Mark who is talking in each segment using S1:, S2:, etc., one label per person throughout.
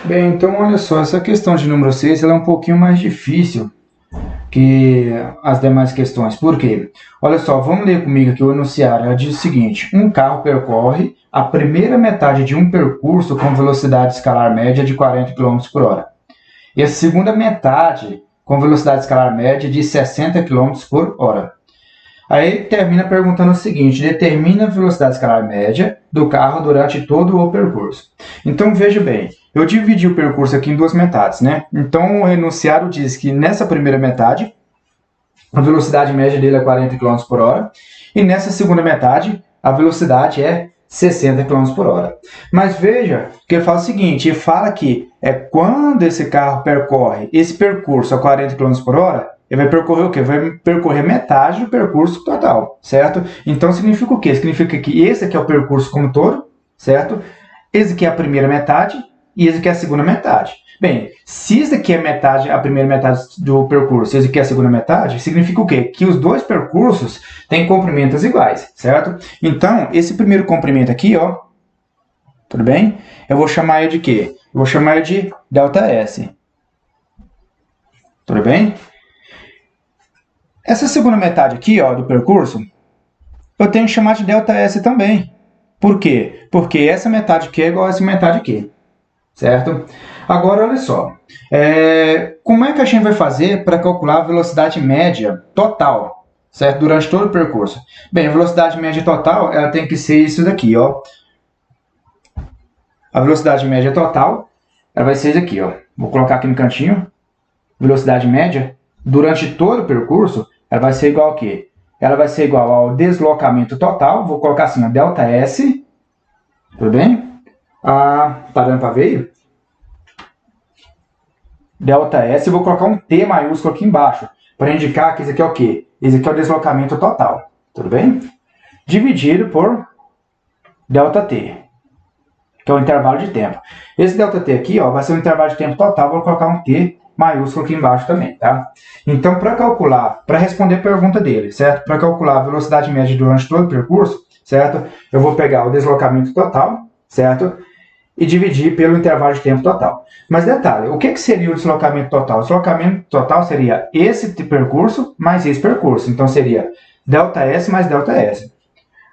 S1: Bem, então olha só, essa questão de número 6 ela é um pouquinho mais difícil que as demais questões. Por quê? Olha só, vamos ler comigo aqui o enunciado. Ela diz o seguinte: um carro percorre a primeira metade de um percurso com velocidade escalar média de 40 quilômetros por hora. E a segunda metade com velocidade escalar média de 60 quilômetros por hora. Aí termina perguntando o seguinte: determina a velocidade escalar média do carro durante todo o percurso. Então veja bem, eu dividi o percurso aqui em duas metades, né? Então o enunciado diz que nessa primeira metade a velocidade média dele é 40 km por hora e nessa segunda metade a velocidade é 60 km por hora. Mas veja que ele fala o seguinte: ele fala que quando esse carro percorre esse percurso a 40 km por hora, ele vai percorrer o quê? Vai percorrer metade do percurso total, certo? Então significa o quê? Significa que esse aqui é o percurso como todo, certo? Esse aqui é a primeira metade e esse aqui é a segunda metade. Bem, se esse aqui é metade, a primeira metade do percurso, esse aqui é a segunda metade, significa o quê? Que os dois percursos têm comprimentos iguais, certo? Então, esse primeiro comprimento aqui, ó, tudo bem? Eu vou chamar ele de quê? Eu vou chamar ele de ΔS. Tudo bem? Essa segunda metade aqui, ó, do percurso, eu tenho que chamar de ΔS também. Por quê? Porque essa metade aqui é igual a essa metade aqui, certo? Agora, olha só, como é que a gente vai fazer para calcular a velocidade média total, certo? Durante todo o percurso? Bem, a velocidade média total, ela tem que ser isso daqui, ó. A velocidade média total, ela vai ser isso aqui, ó. Vou colocar aqui no cantinho. Velocidade média, durante todo o percurso, ela vai ser igual ao quê? Ela vai ser igual ao deslocamento total, vou colocar assim, ó, ΔS, tudo bem? Tá dando para ver? ΔS, eu vou colocar um T maiúsculo aqui embaixo, para indicar que isso aqui é o quê? Isso aqui é o deslocamento total, tudo bem? Dividido por ΔT, que é o intervalo de tempo. Esse ΔT aqui, ó, vai ser o intervalo de tempo total, vou colocar um T maiúsculo aqui embaixo também, tá? Então, para calcular, para responder a pergunta dele, certo? Para calcular a velocidade média durante todo o percurso, certo? Eu vou pegar o deslocamento total, certo? E dividir pelo intervalo de tempo total. Mas detalhe, o que seria o deslocamento total? O deslocamento total seria esse percurso mais esse percurso. Então seria ΔS mais ΔS.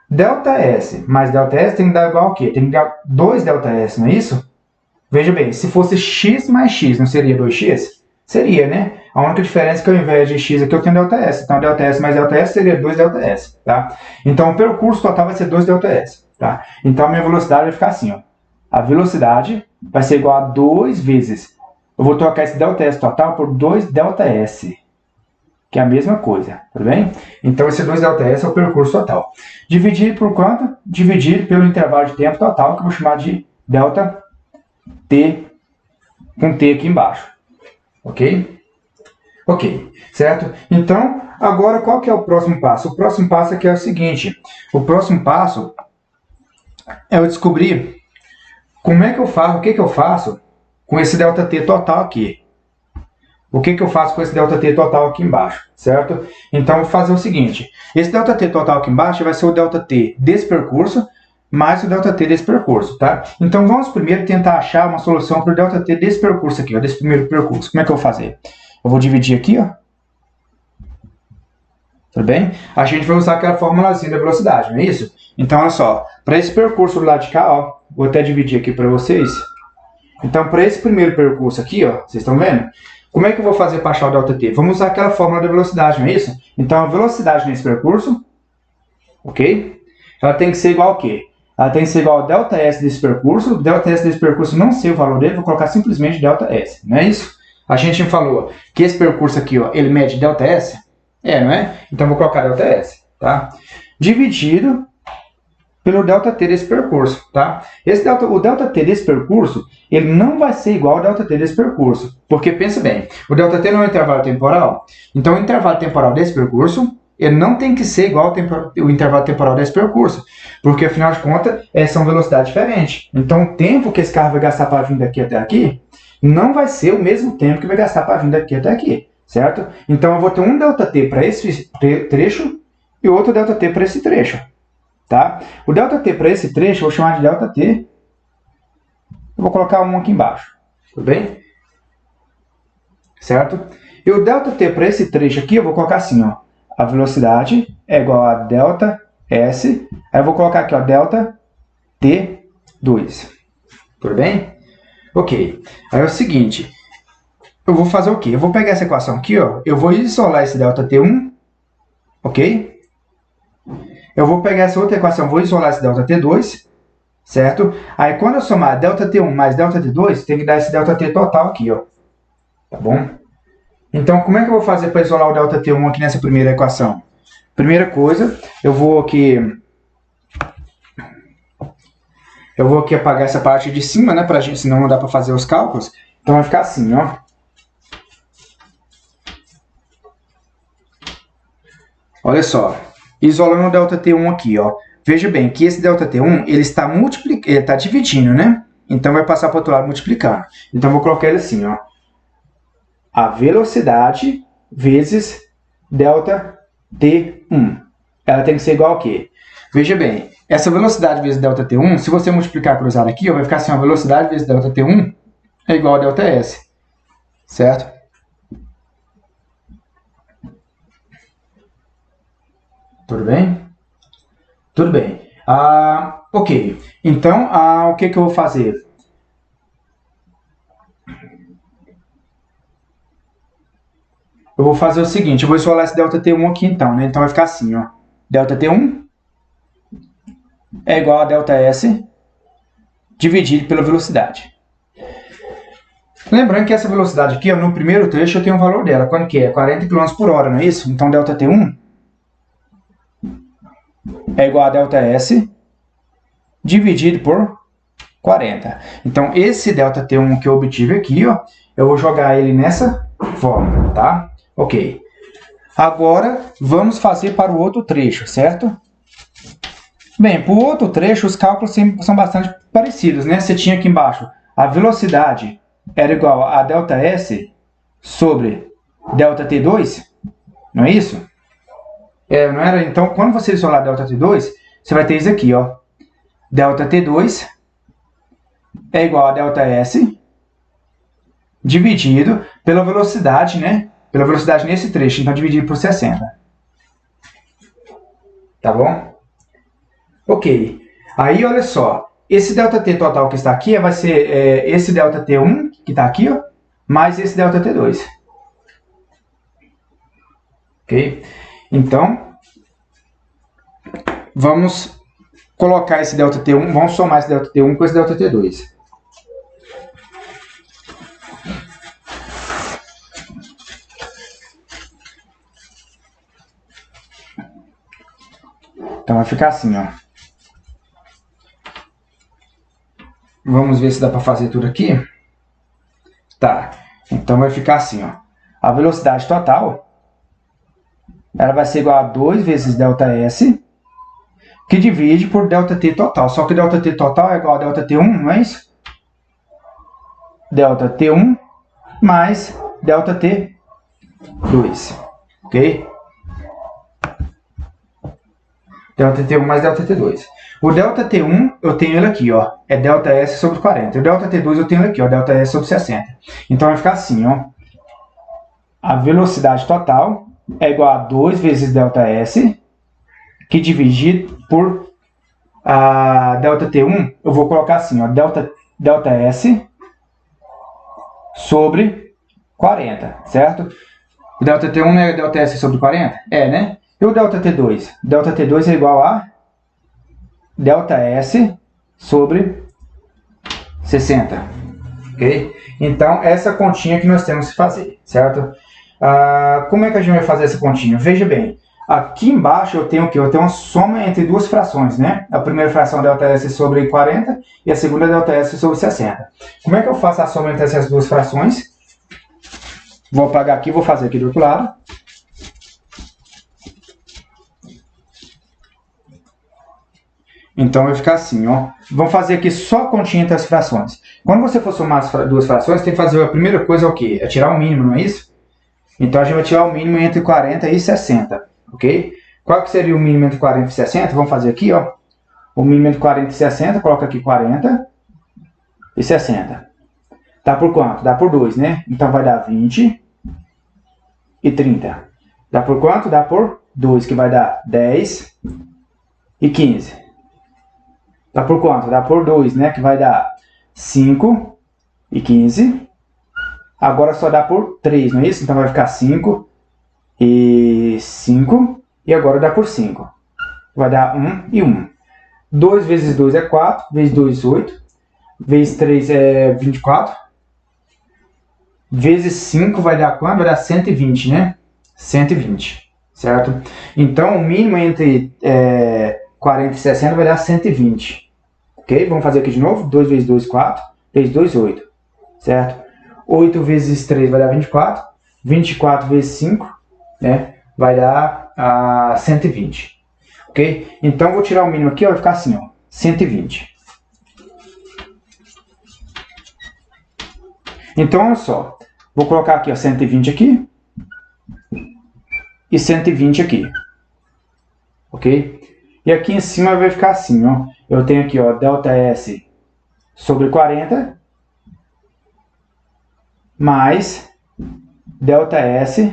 S1: ΔS mais ΔS tem que dar igual ao quê? Tem que dar 2ΔS, não é isso? Veja bem, se fosse x mais x, não seria 2x? Seria, né? A única diferença é que ao invés de x aqui eu tenho ΔS. Então ΔS mais ΔS seria 2ΔS, tá? Então o percurso total vai ser 2ΔS, tá? Então a minha velocidade vai ficar assim, ó. A velocidade vai ser igual a 2 vezes. Eu vou trocar esse ΔS total por 2ΔS, que é a mesma coisa, tudo bem? Então esse 2ΔS é o percurso total. Dividir por quanto? Dividir pelo intervalo de tempo total, que eu vou chamar de ΔT, com T aqui embaixo. Ok? Ok, certo? Então, agora qual que é o próximo passo? O próximo passo aqui é o seguinte. O próximo passo é eu descobrir como é que eu faço, o que eu faço com esse ΔT total aqui. O que eu faço com esse ΔT total aqui embaixo, certo? Então, eu vou fazer o seguinte. Esse ΔT total aqui embaixo vai ser o ΔT desse percurso mais o ΔT desse percurso, tá? Então, vamos primeiro tentar achar uma solução para o ΔT desse percurso aqui, ó, desse primeiro percurso. Como é que eu vou fazer? Eu vou dividir aqui, ó. Tudo bem? A gente vai usar aquela formulazinha da velocidade, não é isso? Então, olha só. Para esse percurso do lado de cá, ó, vou até dividir aqui para vocês. Então, para esse primeiro percurso aqui, ó, vocês estão vendo? Como é que eu vou fazer para achar o ΔT? Vamos usar aquela fórmula da velocidade, não é isso? Então, a velocidade nesse percurso, ok? Ela tem que ser igual ao quê? Ela tem que ser igual ao ΔS desse percurso. O ΔS desse percurso não sei o valor dele, vou colocar simplesmente ΔS, não é isso? A gente falou que esse percurso aqui, ó, ele mede ΔS? Não é? Então, vou colocar ΔS, tá? Dividido pelo ΔT desse percurso, tá? O ΔT desse percurso, ele não vai ser igual ao ΔT desse percurso. Porque, pensa bem, o ΔT não é um intervalo temporal. Então, o intervalo temporal desse percurso, ele não tem que ser igual ao intervalo temporal desse percurso. Porque, afinal de contas, são velocidades diferentes. Então, o tempo que esse carro vai gastar para vir daqui até aqui, não vai ser o mesmo tempo que vai gastar para vir daqui até aqui, certo? Então, eu vou ter um ΔT para esse trecho e outro ΔT para esse trecho. Tá? O ΔT para esse trecho eu vou chamar de ΔT. Eu vou colocar um aqui embaixo. Tudo bem? Certo? E o ΔT para esse trecho aqui, eu vou colocar assim, ó. A velocidade é igual a ΔS. Aí eu vou colocar aqui, ó, ΔT2. Tudo bem? Ok. Aí é o seguinte. Eu vou fazer o quê? Eu vou pegar essa equação aqui, ó. Eu vou isolar esse ΔT1. Ok? Eu vou pegar essa outra equação, vou isolar esse ΔT2. Certo? Aí quando eu somar ΔT1 mais ΔT2, tem que dar esse ΔT total aqui, ó. Tá bom? Então, como é que eu vou fazer para isolar o ΔT1 aqui nessa primeira equação? Primeira coisa, eu vou aqui apagar essa parte de cima, né, pra gente, senão não dá para fazer os cálculos. Então vai ficar assim, ó. Olha só, isolando o ΔT1 aqui, ó. Veja bem que esse ΔT1, ele está dividindo, né? Então vai passar para o outro lado multiplicando. Então eu vou colocar ele assim, ó. A velocidade vezes ΔT1. Ela tem que ser igual a quê? Veja bem, essa velocidade vezes ΔT1, se você multiplicar cruzado aqui, ó, vai ficar assim, a velocidade vezes ΔT1 é igual a ΔS. Certo? Tudo bem? Tudo bem. Ok. Então, o que eu vou fazer? Eu vou fazer o seguinte, eu vou isolar esse ΔT1 aqui então, né? Então vai ficar assim, ó. ΔT1 é igual a ΔS dividido pela velocidade. Lembrando que essa velocidade aqui, ó, no primeiro trecho eu tenho o valor dela. Quando que é? 40 km por hora, não é isso? Então ΔT1 é igual a ΔS dividido por 40. Então esse ΔT1 que eu obtive aqui, ó, eu vou jogar ele nessa forma, tá? Ok. Agora, vamos fazer para o outro trecho, certo? Bem, para o outro trecho, os cálculos são bastante parecidos, né? Você tinha aqui embaixo, a velocidade era igual a ΔS sobre ΔT2, não é isso? Não era? Então, quando você isolar ΔT2, você vai ter isso aqui, ó. ΔT2 é igual a ΔS dividido pela velocidade, né? Pela velocidade nesse trecho, então dividido por 60. Tá bom? Ok. Aí, olha só. Esse ΔT total que está aqui vai ser esse ΔT1, que está aqui, ó, mais esse ΔT2. Ok? Então, vamos colocar esse ΔT1, vamos somar esse ΔT1 com esse ΔT2. Então vai ficar assim, ó. Vamos ver se dá para fazer tudo aqui. Tá. Então vai ficar assim, ó. A velocidade total, ela vai ser igual a 2 vezes ΔS, que divide por ΔT total. Só que ΔT total é igual a ΔT1, não é isso? ΔT1 mais ΔT2. Ok? ΔT1 mais ΔT2. O ΔT1, eu tenho ele aqui, ó. É ΔS sobre 40. O ΔT2 eu tenho ele aqui, ó. ΔS sobre 60. Então vai ficar assim, ó. A velocidade total é igual a 2 vezes ΔS, que dividido por a ΔT1, eu vou colocar assim, ó. ΔS sobre 40, certo? O ΔT1 não é ΔS sobre 40? É, né? E o ΔT2? ΔT2 é igual a ΔS sobre 60. Ok? Então, essa continha que nós temos que fazer, certo? Como é que a gente vai fazer essa continha? Veja bem, aqui embaixo eu tenho o quê? Eu tenho uma soma entre duas frações, né? A primeira fração é ΔS sobre 40 e a segunda é ΔS sobre 60. Como é que eu faço a soma entre essas duas frações? Vou apagar aqui, vou fazer aqui do outro lado. Então vai ficar assim, ó. Vamos fazer aqui só a continha entre as frações. Quando você for somar as duas frações, tem que fazer a primeira coisa, o quê? É tirar o mínimo, não é isso? Então a gente vai tirar o mínimo entre 40 e 60, ok? Qual que seria o mínimo entre 40 e 60? Vamos fazer aqui, ó. O mínimo entre 40 e 60, coloca aqui 40 e 60. Dá por quanto? Dá por 2, né? Então vai dar 20 e 30. Dá por quanto? Dá por 2, que vai dar 10 e 15. Dá por quanto? Dá por 2, né? Que vai dar 5 e 15. Agora só dá por 3, não é isso? Então vai ficar 5 e 5. E agora dá por 5. Vai dar 1 e 1. 2 vezes 2 é 4. Vezes 2, 8. Vezes 3 é 24. Vezes 5 vai dar quanto? Vai dar 120, né? 120, certo? Então, o mínimo entre 40 e 60 vai dar 120. Ok? Vamos fazer aqui de novo. 2 vezes 2, 4. Vezes 2, 8. Certo? 8 vezes 3 vai dar 24. 24 vezes 5, né? Vai dar 120. Ok? Então, vou tirar o mínimo aqui, ó, vai ficar assim, ó. 120. Então, olha só. Vou colocar aqui, ó, 120 aqui. E 120 aqui. Ok? E aqui em cima vai ficar assim, ó. Eu tenho aqui, ó, ΔS sobre 40 mais ΔS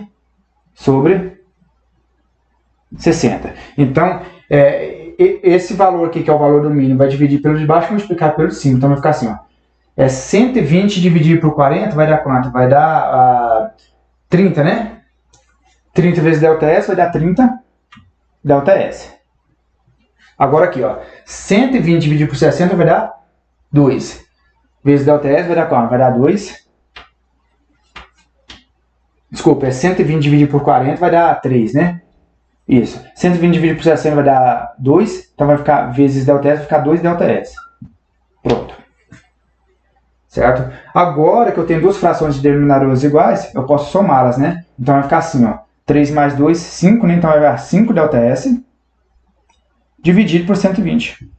S1: sobre 60. Então, esse valor aqui, que é o valor do mínimo, vai dividir pelo de baixo e multiplicar pelo de cima. Então vai ficar assim, ó. 120 dividido por 40 vai dar quanto? Vai dar 30, né? 30 vezes ΔS vai dar 30 ΔS. Agora aqui, ó. 120 dividido por 60 vai dar 2. Vezes ΔS vai dar quanto? Vai dar 2. Desculpa, 120 dividido por 40 vai dar 3, né? Isso. 120 dividido por 60 vai dar 2. Então vai ficar, vezes ΔS, vai ficar 2 ΔS. Pronto. Certo? Agora que eu tenho duas frações de denominadores iguais, eu posso somá-las, né? Então vai ficar assim, ó. 3 mais 2, 5, né? Então vai dar 5 ΔS dividido por 120.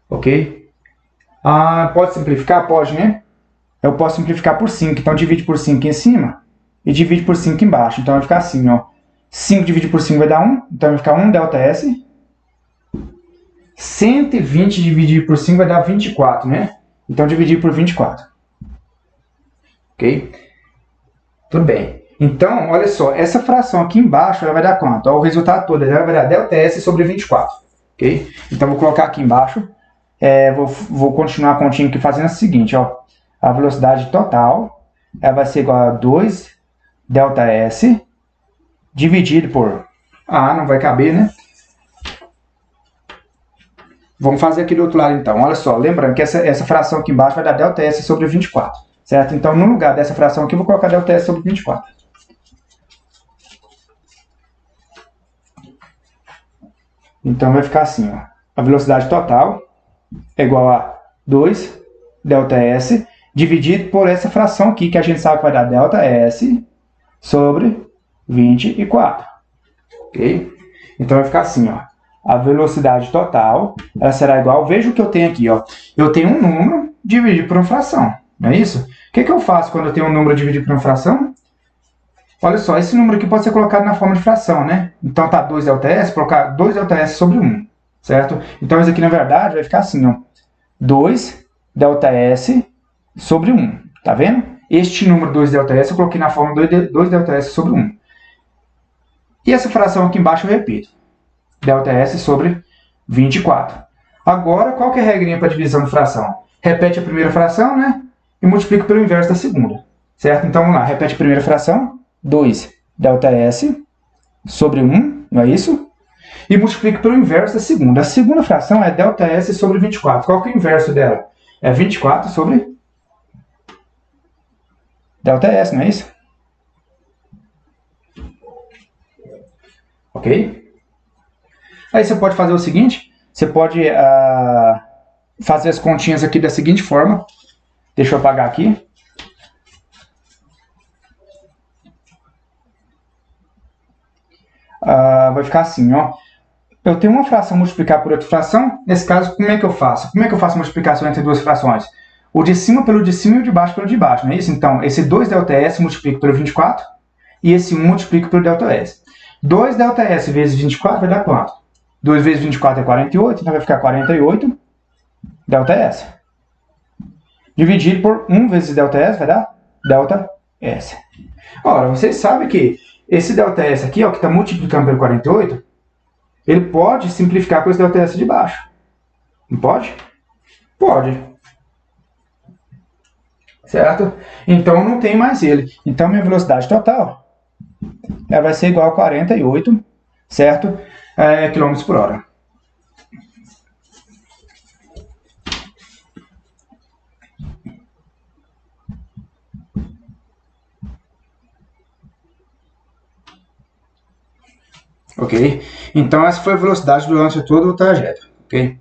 S1: Ok? Pode simplificar? Pode, né? Eu posso simplificar por 5. Então divide por 5 em cima e divide por 5 embaixo. Então vai ficar assim, ó. 5 dividido por 5 vai dar 1. Então vai ficar 1 ΔS. 120 dividido por 5 vai dar 24, né? Então dividir por 24. Ok? Tudo bem. Então, olha só. Essa fração aqui embaixo ela vai dar quanto? Ó, o resultado todo ela vai dar ΔS sobre 24. Ok? Então vou colocar aqui embaixo. Vou continuar a continha aqui fazendo o seguinte, ó. A velocidade total ela vai ser igual a 2 ΔS dividido por... não vai caber, né? Vamos fazer aqui do outro lado, então. Olha só, lembrando que essa fração aqui embaixo vai dar ΔS sobre 24, certo? Então, no lugar dessa fração aqui, eu vou colocar ΔS sobre 24. Então, vai ficar assim, ó. A velocidade total é igual a 2 ΔS dividido por essa fração aqui, que a gente sabe que vai dar ΔS sobre 24. Ok? Então, vai ficar assim, ó. A velocidade total ela será igual... Veja o que eu tenho aqui, ó. Eu tenho um número dividido por uma fração, não é isso? O que eu faço quando eu tenho um número dividido por uma fração? Olha só, esse número aqui pode ser colocado na forma de fração, né? Então tá 2 ΔS, colocar 2 ΔS sobre 1, certo? Então isso aqui, na verdade, vai ficar assim, ó. 2 ΔS sobre 1, tá vendo? Este número 2 ΔS eu coloquei na forma 2 ΔS sobre 1. E essa fração aqui embaixo eu repito. ΔS sobre 24. Agora, qual que é a regrinha para divisão de fração? Repete a primeira fração, né? E multiplica pelo inverso da segunda. Certo? Então, vamos lá. Repete a primeira fração. 2 ΔS sobre 1, não é isso? E multiplica pelo inverso da segunda. A segunda fração é ΔS sobre 24. Qual que é o inverso dela? É 24 sobre ΔS, não é isso? Ok? Aí você pode fazer o seguinte, você pode fazer as continhas aqui da seguinte forma. Deixa eu apagar aqui. Vai ficar assim, ó. Eu tenho uma fração multiplicar por outra fração. Nesse caso, como é que eu faço? Como é que eu faço a multiplicação entre duas frações? O de cima pelo de cima e o de baixo pelo de baixo, não é isso? Então, esse 2 ΔS multiplica pelo 24 e esse 1 multiplica pelo ΔS. 2 ΔS vezes 24 vai dar quanto? 2 vezes 24 é 48, então vai ficar 48 ΔS. Dividido por 1 vezes ΔS vai dar ΔS. Ora, vocês sabem que esse ΔS aqui, ó, que está multiplicando pelo 48, ele pode simplificar com esse ΔS de baixo. Não pode? Pode. Certo? Então não tem mais ele. Então minha velocidade total ela vai ser igual a 48, certo? Quilômetros por hora. Ok? Então essa foi a velocidade durante todo o trajeto. Ok?